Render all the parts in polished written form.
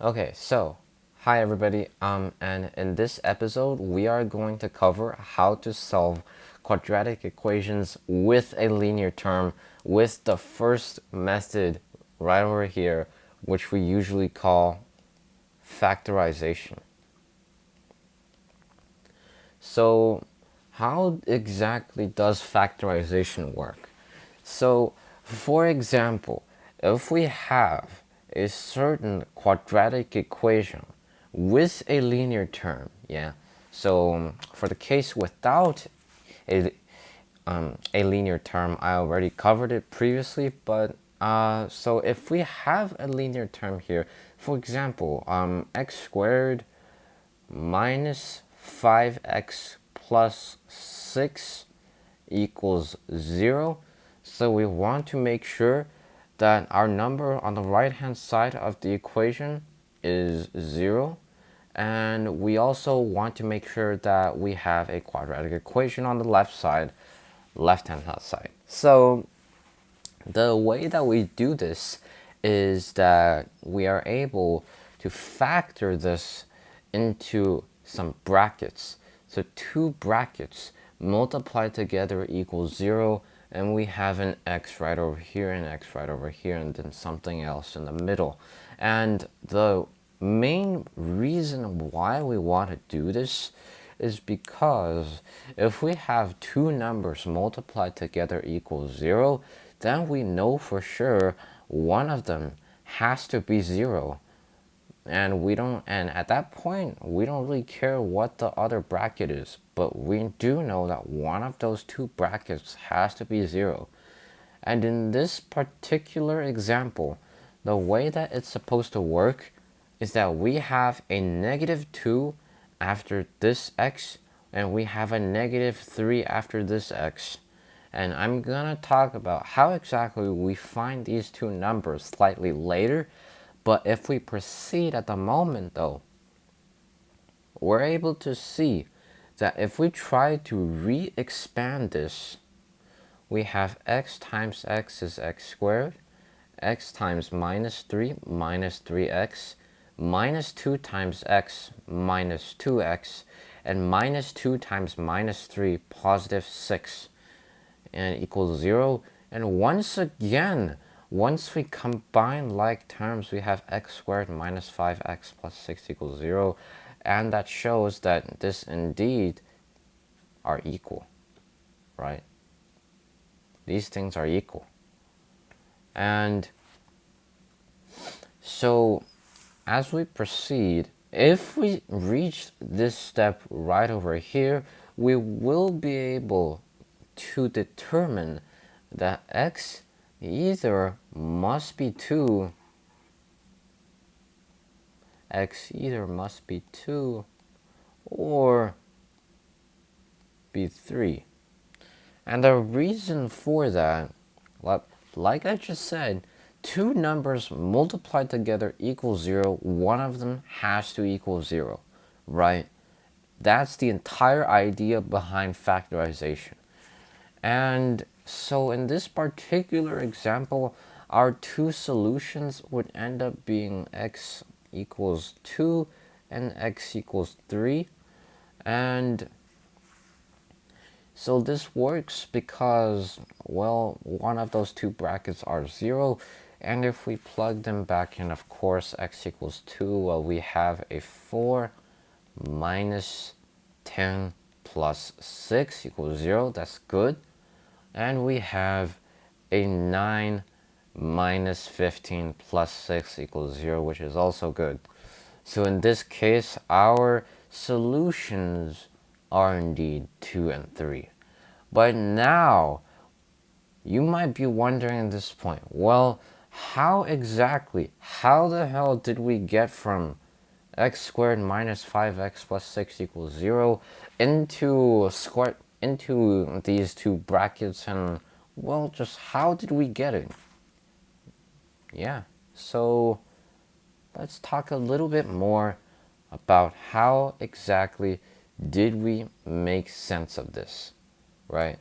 Okay, so hi everybody. And in this episode, we are going to cover how to solve quadratic equations with a linear term with the first method right over here, which we usually call factorization. So, how exactly does factorization work? So, for example, if we have a certain quadratic equation with a linear term, yeah. So, for the case without a, a linear term, I already covered it previously, but so if we have a linear term here, for example, x squared minus 5x plus 6 equals 0. So we want to make sure that our number on the right hand side of the equation is 0. And we also want to make sure that we have a quadratic equation on the left hand side. So the way that we do this is that we are able to factor this into some brackets. So two brackets multiplied together equals 0, and we have an x right over here and x right over here, and then something else in the middle. And the main reason why we want to do this is because if we have two numbers multiplied together equals 0, then we know for sure one of them has to be 0. And at that point we don't really care what the other bracket is, but we do know that one of those two brackets has to be 0. And in this particular example, the way that it's supposed to work is that we have a negative 2 after this x, and we have a negative 3 after this x. And I'm gonna talk about how exactly we find these two numbers slightly later, but if we proceed at the moment though, we're able to see that if we try to re-expand this, we have x times x is x squared, x times minus 3 minus 3x, minus 2 times x minus 2x, and minus 2 times minus 3 positive 6, and equals 0. And once again, once we combine like terms, we have x squared minus 5x plus 6 equals 0, and that shows that this indeed are equal, right? These things are equal. And so as we proceed, if we reach this step right over here, we will be able to determine that x either must be 2, or be 3. And the reason for that, like I just said, two numbers multiplied together equals 0. One of them has to equal 0, right? That's the entire idea behind factorization. And so in this particular example, our two solutions would end up being x equals 2 and x equals 3. And so this works because, well, one of those two brackets are 0, and if we plug them back in, of course, x equals 2, well, we have a 4 minus 10 plus 6 equals 0. That's good. And we have a 9 minus 15 plus 6 equals 0, which is also good. So in this case, our solutions are indeed 2 and 3. But now, you might be wondering at this point, well, how the hell did we get from x squared minus 5x plus 6 equals 0 into these two brackets, and, well, just how did we get it? Yeah, so let's talk a little bit more about how exactly did we make sense of this, right?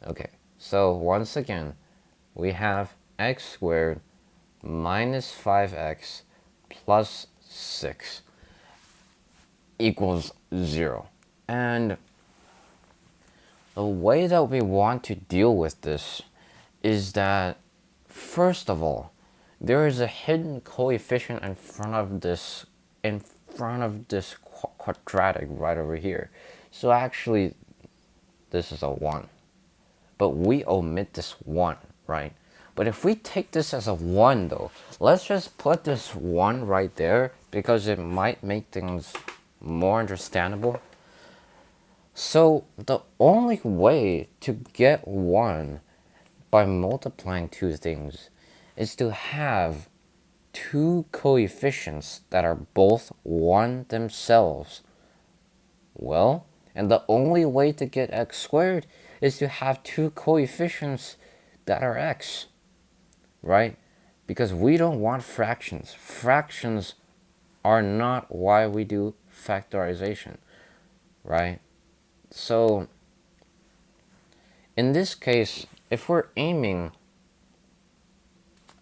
Okay, so once again, we have x squared minus 5x plus 6 equals 0. And the way that we want to deal with this is that, first of all, there is a hidden coefficient in front of this quadratic right over here. So actually, this is a 1. But we omit this 1, right? But if we take this as a 1 though, let's just put this 1 right there because it might make things more understandable. So the only way to get 1 by multiplying two things is to have two coefficients that are both 1 themselves. Well, and the only way to get x squared is to have two coefficients that are x, right? Because we don't want fractions. Fractions are not why we do factorization, right? So in this case, if we're aiming,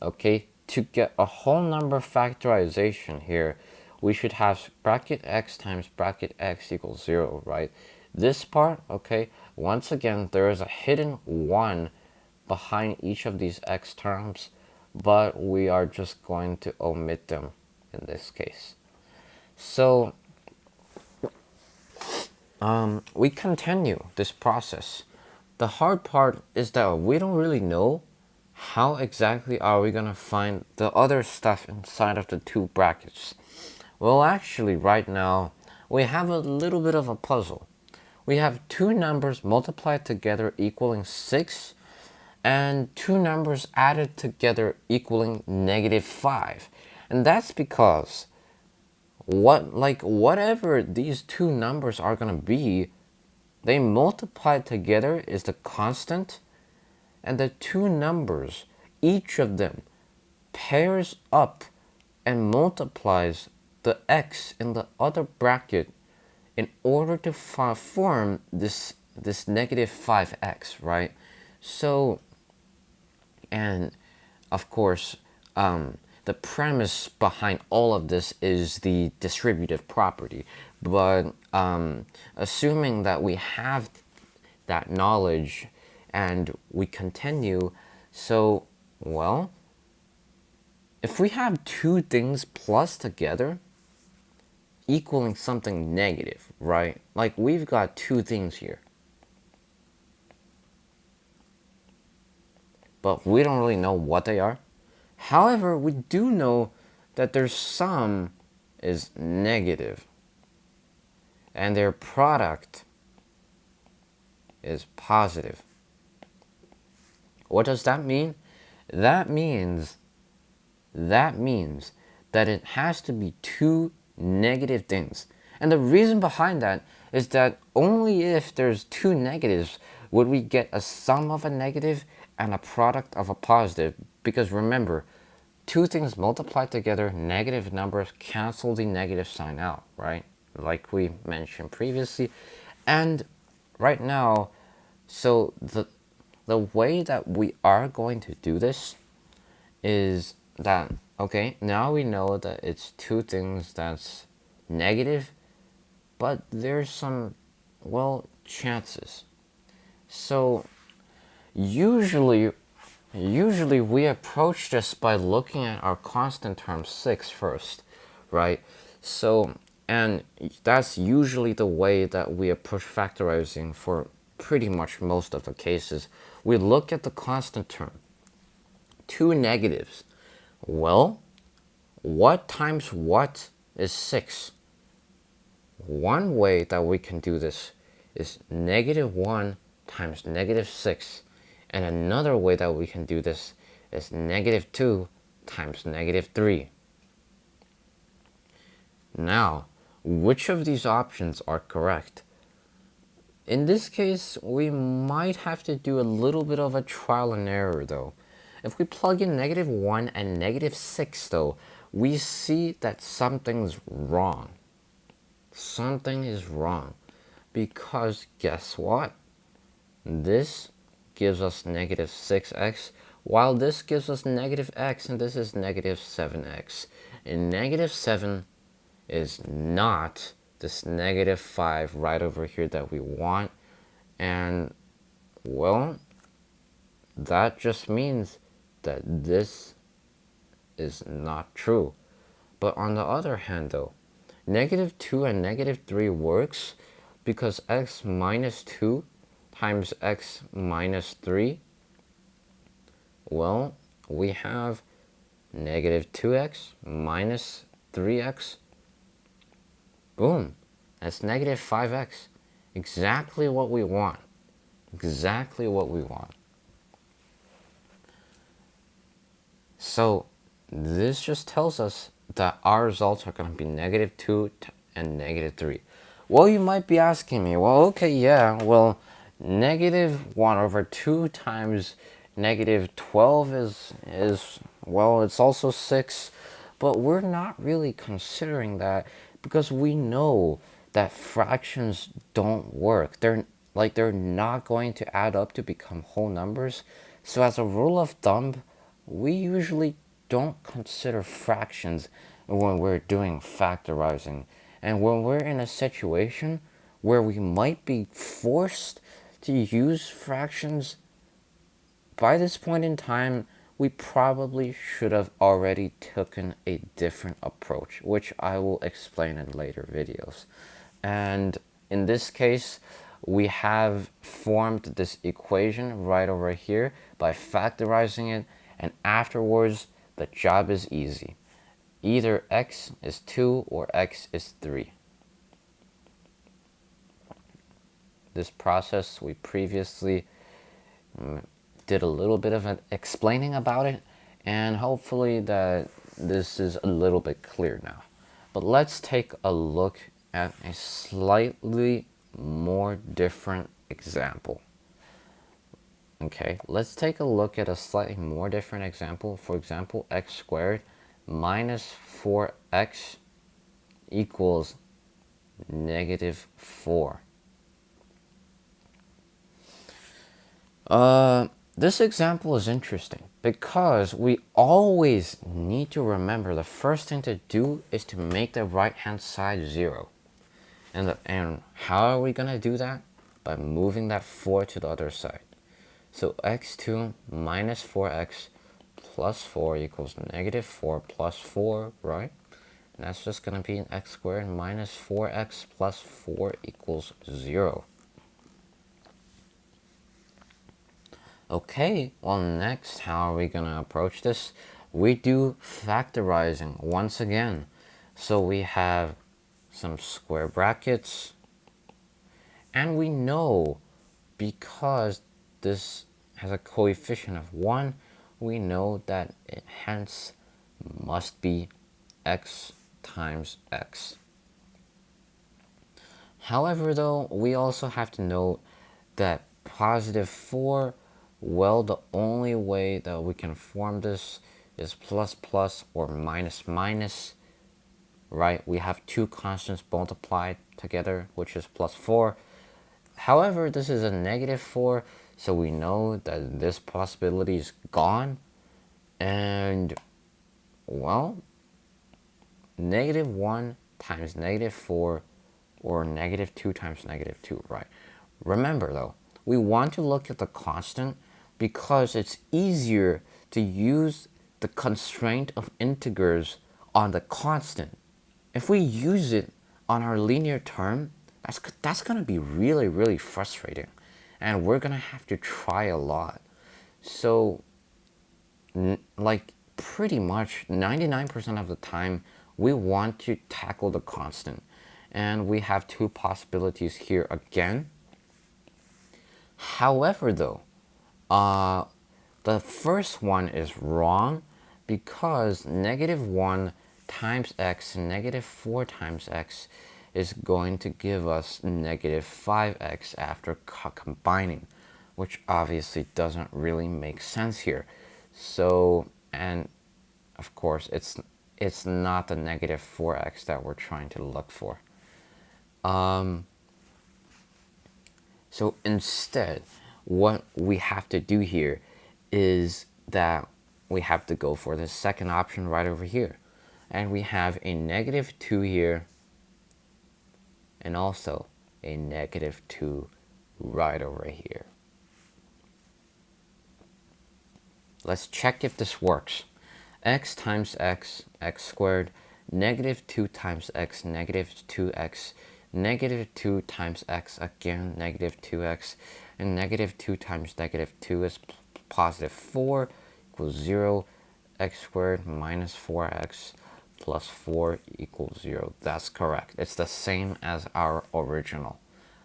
okay, to get a whole number factorization here, we should have bracket x times bracket x equals 0, right? This part, okay, once again, there is a hidden 1 behind each of these x terms, but we are just going to omit them in this case. So we continue this process. The hard part is that we don't really know how exactly are we going to find the other stuff inside of the two brackets. Well, actually, right now, we have a little bit of a puzzle. We have two numbers multiplied together equaling 6, and two numbers added together equaling -5. And that's because whatever these two numbers are going to be, they multiplied together is the constant, and the two numbers, each of them, pairs up and multiplies the x in the other bracket in order to form this -5x, right? So, and of course, the premise behind all of this is the distributive property. But assuming that we have that knowledge and we continue, so, well, if we have two things plus together equaling something negative, right? Like we've got two things here, but we don't really know what they are. However, we do know that their sum is negative and their product is positive. What does that mean? That means that it has to be two negative things. And the reason behind that is that only if there's two negatives would we get a sum of a negative and a product of a positive. Because remember, two things multiplied together, negative numbers cancel the negative sign out, right? Like we mentioned previously. And right now, so the way that we are going to do this is that, okay, now we know that it's two things that's negative, but there's some, well, chances. So usually we approach this by looking at our constant term 6 first, right? So, and that's usually the way that we approach factorizing for pretty much most of the cases. We look at the constant term, two negatives. Well, what times what is 6? One way that we can do this is -1 times -6. And another way that we can do this is -2 times -3. Now, which of these options are correct? In this case, we might have to do a little bit of a trial and error though. If we plug in -1 and -6 though, we see that something's wrong. Something is wrong. Because guess what? This gives us -6x, while this gives us -x, and this is -7x. And -7 is not this negative 5 right over here that we want. And, well, that just means that this is not true. But on the other hand, though, negative 2 and negative 3 works because x minus 2 times x minus 3, well, we have negative 2x minus 3x. Boom, that's negative 5x. Exactly what we want. Exactly what we want. So this just tells us that our results are going to be negative 2 and negative 3. Well, you might be asking me, well, okay, yeah, well, negative 1 over 2 times negative 12 is well, it's also 6. But we're not really considering that because we know that fractions don't work. They're not going to add up to become whole numbers. So as a rule of thumb, we usually don't consider fractions when we're doing factorizing. And when we're in a situation where we might be forced to use fractions, by this point in time, we probably should have already taken a different approach, which I will explain in later videos. And in this case, we have formed this equation right over here by factorizing it, and afterwards, the job is easy. Either x is 2 or x is 3. This process we previously did a little bit of explaining about it, and hopefully that this is a little bit clear now. But let's take a look at a slightly more different example. Okay, let's take a look at a slightly more different example. For example, x squared minus 4x equals negative 4. This example is interesting because we always need to remember the first thing to do is to make the right hand side 0. And how are we going to do that? By moving that 4 to the other side. So x2 minus 4x plus 4 equals negative 4 plus 4, right? And that's just going to be an x squared minus 4x plus 4 equals 0. Okay, well, next, how are we going to approach this? We do factorizing once again. So we have some square brackets, and we know because this has a coefficient of 1, we know that it hence must be x times x. However, though, we also have to note that positive 4, well, the only way that we can form this is plus plus or minus minus, right? We have two constants multiplied together, which is plus 4. However, this is a negative 4, so we know that this possibility is gone. And, well, negative 1 times negative 4 or negative 2 times negative 2, right? Remember, though, we want to look at the constant because it's easier to use the constraint of integers on the constant. If we use it on our linear term, that's going to be really, really frustrating. And we're going to have to try a lot. So, like, pretty much 99% of the time, we want to tackle the constant. And we have two possibilities here again. However, though, the first one is wrong because negative 1 times x and negative 4 times x is going to give us negative 5x after combining, which obviously doesn't really make sense here. So, and of course, it's not the negative 4x that we're trying to look for. So instead, what we have to do here is that we have to go for the second option right over here. And we have a negative 2 here, and also a negative 2 right over here. Let's check if this works. X times x, x squared, negative 2 times x, negative 2x, negative 2 times x, again, negative 2x, and negative 2 times negative 2 is positive 4 equals 0. X squared minus 4x plus 4 equals 0. That's correct. It's the same as our original.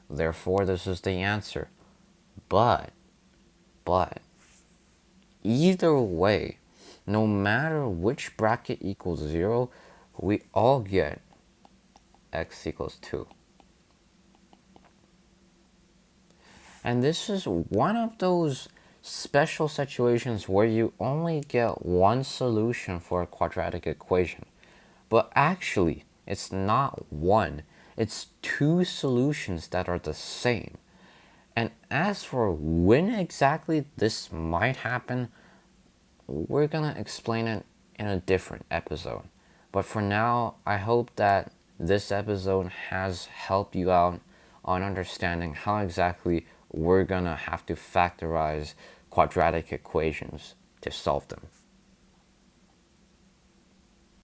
Therefore, this is the answer. But, either way, no matter which bracket equals 0, we all get x equals 2. And this is one of those special situations where you only get one solution for a quadratic equation. But actually, it's not one. It's two solutions that are the same. And as for when exactly this might happen, we're gonna explain it in a different episode. But for now, I hope that this episode has helped you out on understanding how exactly we're gonna have to factorize quadratic equations to solve them.